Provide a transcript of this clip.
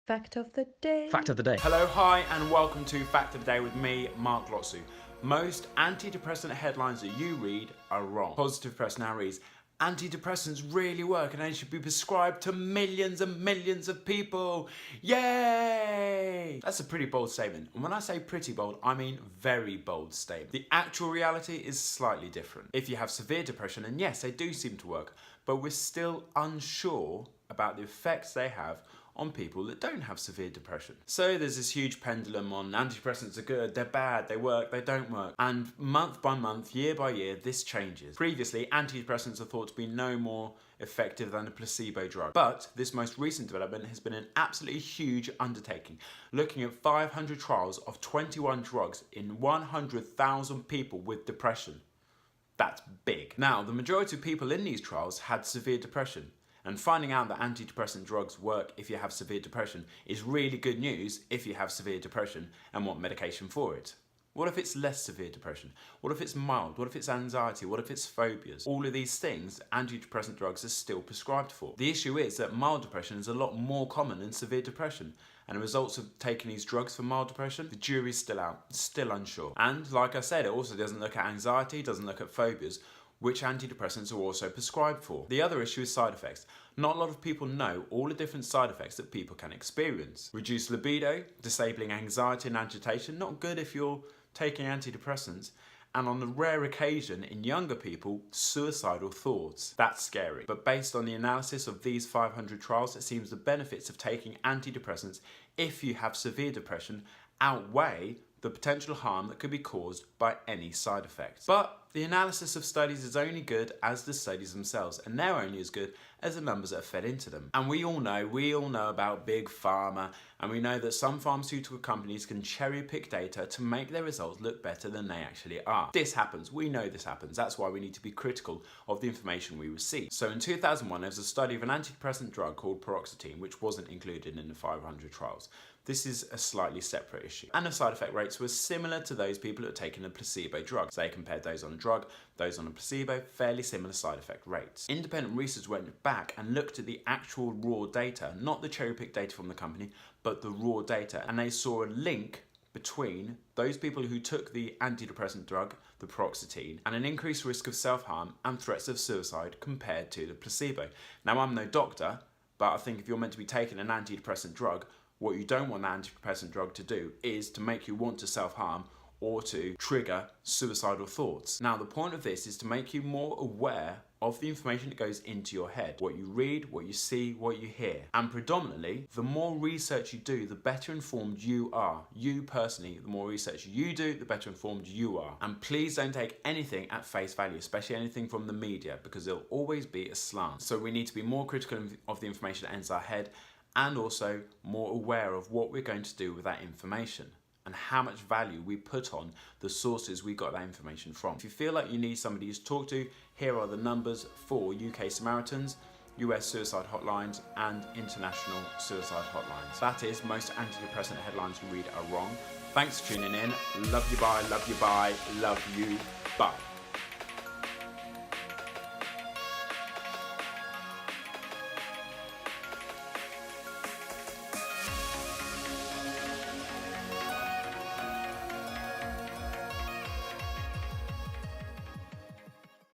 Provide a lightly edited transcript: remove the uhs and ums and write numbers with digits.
Fact of the day. Fact of the day. Hello, hi, and welcome to Fact of the Day with me, Mark Lotsu. Most antidepressant headlines that you read are wrong. Positive Press now reads, antidepressants really work and they should be prescribed to millions and millions of people. Yay! That's a pretty bold statement. And when I say pretty bold, I mean very bold statement. The actual reality is slightly different. If you have severe depression, and yes, they do seem to work, but we're still unsure about the effects they have on people that don't have severe depression. So there's this huge pendulum on antidepressants are good, they're bad, they work, they don't work. And month by month, year by year, this changes. Previously, antidepressants are thought to be no more effective than a placebo drug. But this most recent development has been an absolutely huge undertaking, looking at 500 trials of 21 drugs in 100,000 people with depression. That's big. Now, the majority of people in these trials had severe depression. And finding out that antidepressant drugs work if you have severe depression is really good news if you have severe depression and want medication for it. What if it's less severe depression? What if it's mild? What if it's anxiety? What if it's phobias? All of these things, antidepressant drugs are still prescribed for. The issue is that mild depression is a lot more common than severe depression. And the results of taking these drugs for mild depression, the jury's still out, still unsure. And like I said, it also doesn't look at anxiety, doesn't look at phobias, which antidepressants are also prescribed for. The other issue is side effects. Not a lot of people know all the different side effects that people can experience. Reduced libido, disabling anxiety and agitation, not good if you're taking antidepressants. And on the rare occasion, in younger people, suicidal thoughts. That's scary. But based on the analysis of these 500 trials, it seems the benefits of taking antidepressants if you have severe depression outweigh the potential harm that could be caused by any side effects. But the analysis of studies is only good as the studies themselves, and they're only as good as the numbers that are fed into them. And we all know about big pharma, and we know that some pharmaceutical companies can cherry pick data to make their results look better than they actually are. This happens, we know this happens, that's why we need to be critical of the information we receive. So in 2001, there was a study of an antidepressant drug called Paroxetine, which wasn't included in the 500 trials. This is a slightly separate issue. And the side effect rates were similar to those people who had taken a placebo drug. So they compared those on a drug, those on a placebo, fairly similar side effect rates. Independent research went back and looked at the actual raw data, not the cherry-picked data from the company, but the raw data. And they saw a link between those people who took the antidepressant drug, the Paroxetine, and an increased risk of self-harm and threats of suicide compared to the placebo. Now, I'm no doctor, but I think if you're meant to be taking an antidepressant drug, what you don't want the antidepressant drug to do is to make you want to self-harm or to trigger suicidal thoughts. Now, the point of this is to make you more aware of the information that goes into your head, what you read, what you see, what you hear. And predominantly, the more research you do, the better informed you are. You personally, the more research you do, the better informed you are. And please don't take anything at face value, especially anything from the media, because there'll always be a slant. So we need to be more critical of the information that enters our head, and also more aware of what we're going to do with that information and how much value we put on the sources we got that information from. If you feel like you need somebody to talk to, here are the numbers for UK Samaritans, US suicide hotlines and international suicide hotlines. That is, most antidepressant headlines you read are wrong. Thanks for tuning in. Love you, bye, love you, bye, love you, bye.